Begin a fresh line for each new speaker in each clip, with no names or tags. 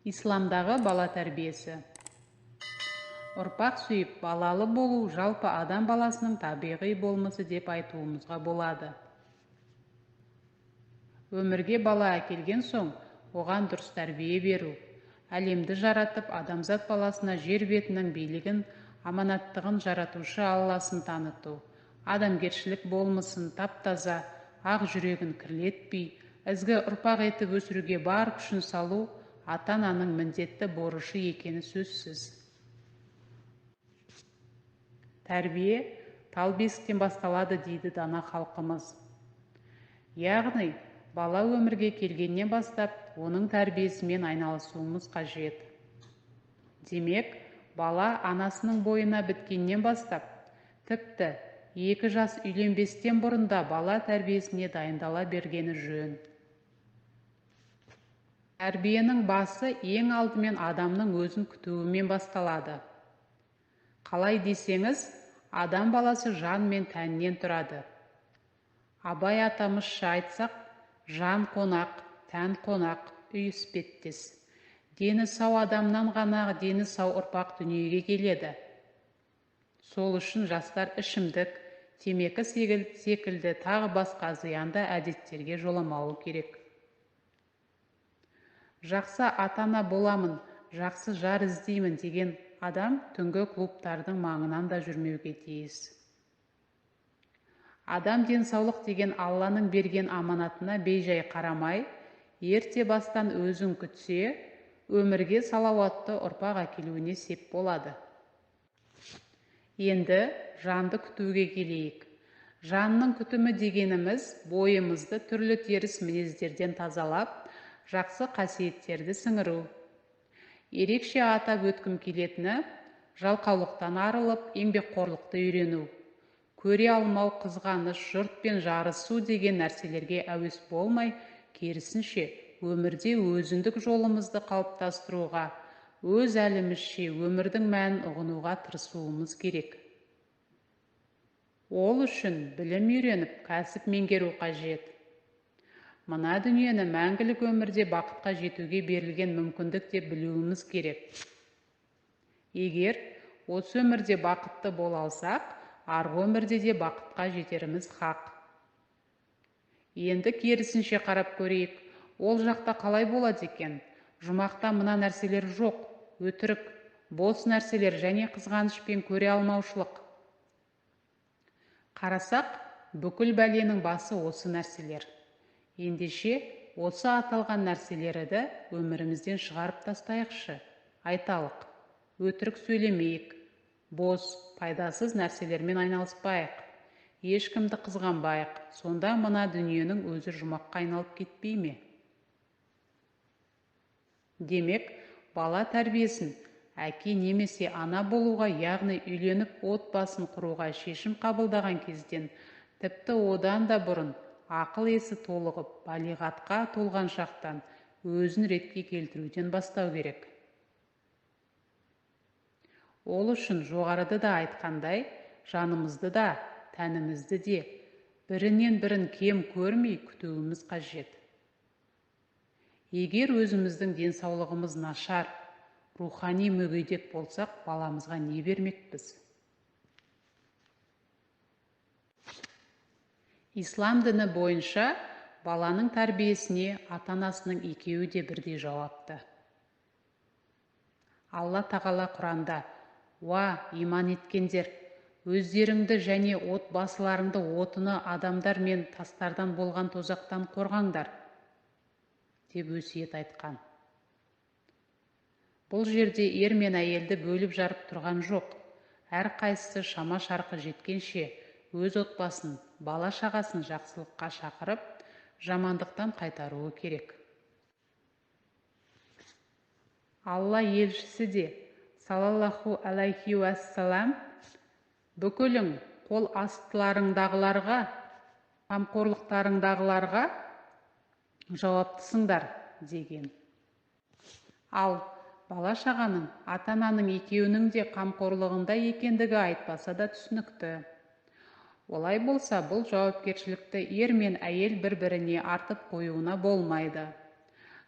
Исламдағы бала тәрбиесі. Ұрпақ сүйіп, балалы болу жалпы адам баласының табиғи болмысы деп айтуымызға болады. Өмірге бала әкелген соң, оған дұрыс тәрбие беру, әлемді жаратып, адамзат баласына жер бетінің билігін, аманаттығын жаратушы Алласын таныту, адамгершілік болмысын таптаза, ақ жүрегін кірлетпей, ізгі ұрпақ етіп өсіруге бар күшін салу ата-ананың міндетті борышы екені сөзсіз. Тәрбие тал бесіктен басталады дейді дана халқымыз. Яғни, бала өмірге келгеннен бастап, оның тәрбиесімен айналысуымыз қажет. Демек, бала анасының бойына біткеннен бастап, тіпті 2 жас үйленбестен бұрында бала тәрбиесіне дайындала бергені жөн. Тәрбиенің басы ең алдымен адамның өзін күтуімен басталады. Қалай десеңіз, адам баласы жан мен тәннен тұрады. Абай атамызша айтсақ, жан қонақ, тән қонақ, үй іспеттес. Дені сау адамнан ғана дені сау ұрпақ дүниеге келеді. Сол үшін жастар ішімдік, темекі секілді тағы басқа зиянды әдеттерге жоламауы керек. Жақсы ата-ана боламын, жақсы жар іздеймін деген адам түнгі клубтардың маңынан да жүрмеуге тиіс. Адам денсаулық деген Алланың берген аманатына бейжай қарамай, ерте бастан өзін күтсе, өмірге салауатты ұрпақ әкелуіне сеп болады. Енді жанды күтуге келейік. Жанның күтімі дегеніміз бойымызды түрлі теріс мінездерден тазалап, жақсы қасиеттерді сіңіру. Ерекше атап өткім келетіні, жалқаулықтан арылып, еңбекқорлықты үйрену. Көре алмау, қызғаныш, жұртпен жарысу деген нәрселерге әуес болмай, керісінше өмірде өзіндік жолымызды қалыптастыруға, өз әлімізше өмірдің мәнін ұғынуға тырысуымыз керек. Ол үшін білім үйреніп, кәсіп меңгеру қажет. Мына дүниені мәңгілік өмірде бақытқа жетуге берілген мүмкіндік деп білуіміз керек. Егер осы өмірде бақытты бола алсақ, арғы өмірде де бақытқа жетеріміз хақ. Енді керісінше қарап көрейік, ол жақта қалай болады екен? Жұмақта мына нәрселер жоқ, өтірік, бос нәрселер және қызғанышпен көре алмаушылық. Қарасақ, бүкіл бәленің басы осы нәрселер. Ендеше, осы аталған нәрселерді өмірімізден шығарып тастайықшы, айталық, өтірік сөйлемейік, бос, пайдасыз нәрселермен айналыспайық, ешкімді қызғанбайық, сонда мына дүниенің өзі жұмаққа айналып кетпей ме? Демек, бала тәрбиесін әке немесе ана болуға, яғни үйленіп отбасын құруға шешім қабылдаған кезден, тіпті одан да бұрын ақыл есі толығып, балиғатқа толған шақтан өзін ретке келтіруден бастау керек. Ол үшін жоғарыда да айтқандай, жанымызды да, тәнімізді де, бірінен бірін кем көрмей күтуіміз қажет. Егер өзіміздің денсаулығымыз нашар, рухани мүгедек болсақ, баламызға не бермекпіз? Ислам діні бойынша баланың тәрбиесіне ата-анасының екеуі де бірдей жауапты. Алла тағала Құранда: «Уа, иман еткендер, өздеріңді және отбасыларыңды отыны адамдар мен тастардан болған тозақтан қорғаңдар» деп өсиет айтқан. Бұл жерде ер мен әйелді бөліп жарып тұрған жоқ. Әрқайсысы шама шарқы жеткенше өз отбасын, бала шағасын жақсылыққа шақырып, жамандықтан қайтаруы керек. Алла елшісі де, салаллаху алейхи уассалам, бүкілің қол астыларыңдағыларға, қамқорлықтарыңдағыларға жауаптысыңдар деген. Ал бала шағаның, ата-ананың екеуінің де қамқорлығында екендігі айтпаса да түсінікті. Олай болса, бұл жауапкершілікті ер мен әйел бір-біріне артып қоюына болмайды.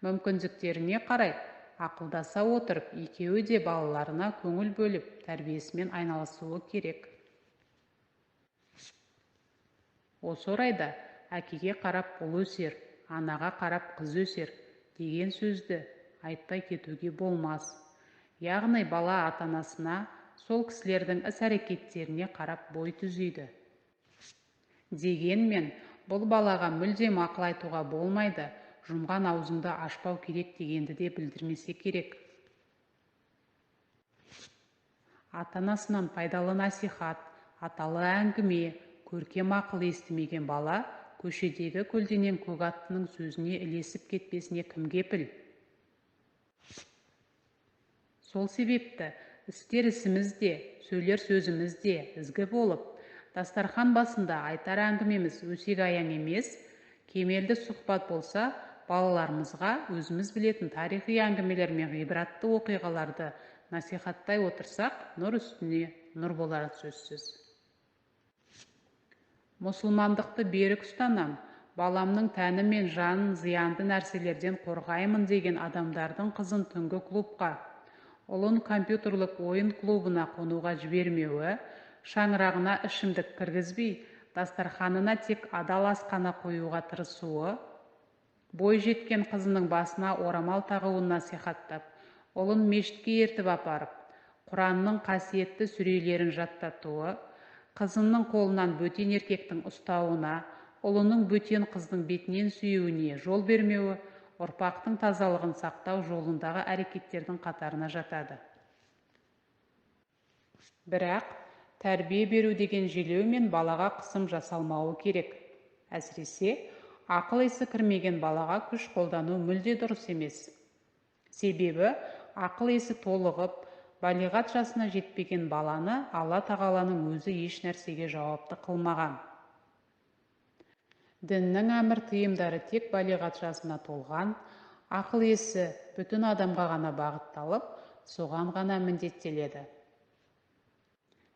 Мүмкіндіктеріне қарай, ақылдаса отырып екеуі де балаларына көңіл бөліп тәрбиесімен айналысуы керек. Осы орайда әкеге қарап ұл өсер, анаға қарап қыз өсер деген сөзді айтпай кетуге болмас. Яғни бала ата-анасына, сол кісілердің іс-әрекеттеріне қарап бой түзейді. Дегенмен, бұл балаға мүлдем ақыл айтуға болмайды, жұмған аузыңды ашпау керек дегенді де білдірмесе керек. Ата-анасынан пайдалы насихат, аталы әңгіме, көркем ақыл естімеген бала көшедегі көлденең көк аттының сөзіне ілесіп кетпесіне кім кепіл? Сол себепті істер ісімізде, сөйлер сөзімізде ізгі болып, дастархан басында айтар әңгімеміз өсек-аяң емес, кемелді сұхбат болса, балаларымызға өзіміз білетін тарихи әңгімелер мен ғибратты оқиғаларды насихаттай отырсақ, нұр үстіне нұр болары сөзсіз. Мұсылмандықты берік ұстанам, баламның тәні мен жанын зиянды нәрселерден қорғаймын деген адамдардың қызын түнгі клубқа, ұлын компьютерлік ойын клубына қонуға жібермеуі, шаңырағына ішімдік кіргізбей, дастарханына тек адал асқана қоюға тырысуы, бой жеткен қызының басына орамал тағуын насихаттап, ұлын мешітке ертіп апарып, Құранның қасиетті сүрелерін жаттатуы, қызының қолынан бөтен еркектің ұстауына, ұлының бөтен қыздың бетінен сүйуіне жол бермеуі, ұрпақтың тазалығын сақтау жолындағы әрекеттердің қатарына жатады. Бірақ тәрбие беру деген желеу мен балаға қысым жасалмауы керек. Әсіресе ақыл есі кірмеген балаға күш қолдану мүлде дұрыс емес. Себебі ақыл есі толығып, балиғат жасына жетпеген баланы Алла тағаланың өзі еш нәрсеге жауапты қылмаған. Діннің әмір тыйымдары тек балиғат жасына толған, ақыл есі бүтін адамға ғана бағытталып, соған ғана міндеттеледі.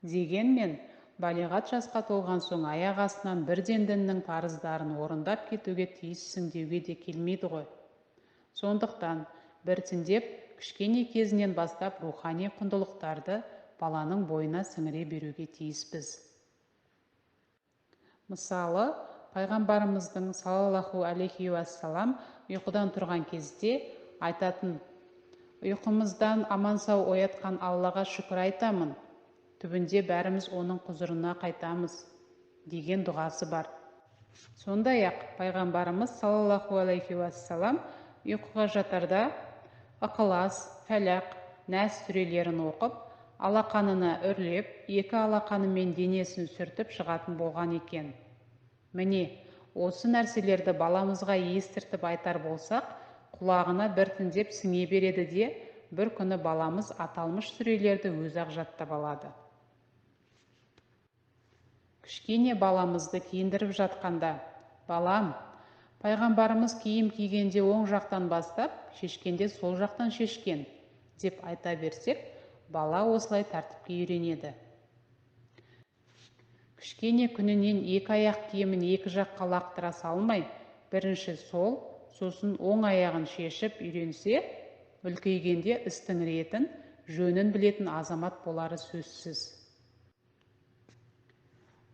Дегенмен, балиғат жасқа толған соң аяқ астынан бірден діннің парыздарын орындап кетуге тиіссің деуге де келмейді ғой. Сондықтан, біртіндеп кішкене кезінен бастап рухани құндылықтарды баланың бойына сіңіре беруге тиіспіз. Мысалы, пайғамбарымыздың саллаллаху алейхи уассалам ұйқыдан тұрған кезде айтатын: ұйқымыздан аман-сау оятқан Аллаға шүкір айтамын, түбінде бәріміз оның құзырына қайтамыз деген дұғасы бар. Сондай-ақ пайғамбарымыз саллаллаху алейхи уассалам ұйқыға жатарда Ықылас, Фәләқ, Нәс сүрелерін оқып, алақанына үрлеп, екі алақанымен денесін сүртіп шығатын болған екен. Міне, осы нәрселерді баламызға естіртіп айтар болсақ, құлағына біртіндеп сіңе береді де, бір күні баламыз аталмыш сүрелерді өзі-ақ жаттап алады. Кішкене баламызды киіндіріп жатқанда: балам, пайғамбарымыз киім кигенде оң жақтан бастап, шешкенде сол жақтан шешкен деп айта берсек, бала осылай тәртіпке үйренеді. Кішкене күнінен екі аяқ киімін екі жаққа лақтыра салмай, бірінші сол, сосын оң аяғын шешіп үйренсе, үлкейгенде істің ретін, жөнін білетін азамат болары сөзсіз.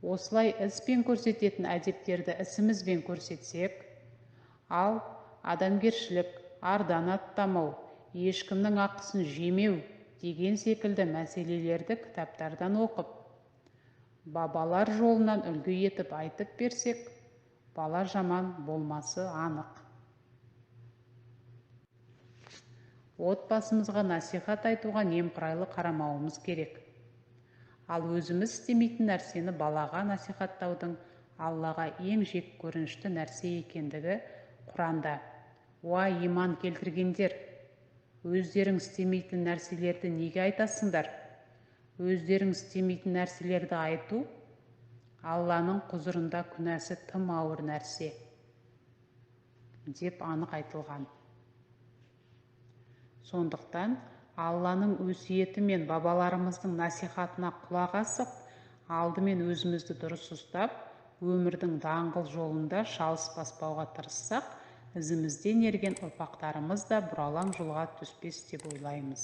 Осылай іспен көрсететін әдептерді ісімізбен көрсетсек, ал адамгершілік, ардан аттамау, ешкімнің ақысын жемеу деген секілді мәселелерді кітаптардан оқып, бабалар жолынан үлгі етіп айтып берсек, бала жаман болмасы анық. Отбасымызға насихат айтуға немқұрайлы қарамауымыз керек. Ал өзіміз істемейтін нәрсені балаға насихаттаудың Аллаға ең жек көрінішті нәрсе екендігі Құранда: «Уа иман келтіргендер, өздерің істемейтін нәрселерді неге айтасыңдар? Өздерің істемейтін нәрселерді айту Алланың құзырында күнәсі тым ауыр нәрсе» деп анық айтылған. Сондықтан Алланың өсиеті мен бабаларымыздың насихатына құлақ асып, алдымен өзімізді дұрыс ұстап, өмірдің даңғыл жолында шалыс баспауға тырыссақ, ізімізден ерген ұрпақтарымыз да бұралаң жолға түспес деп ойлаймыз.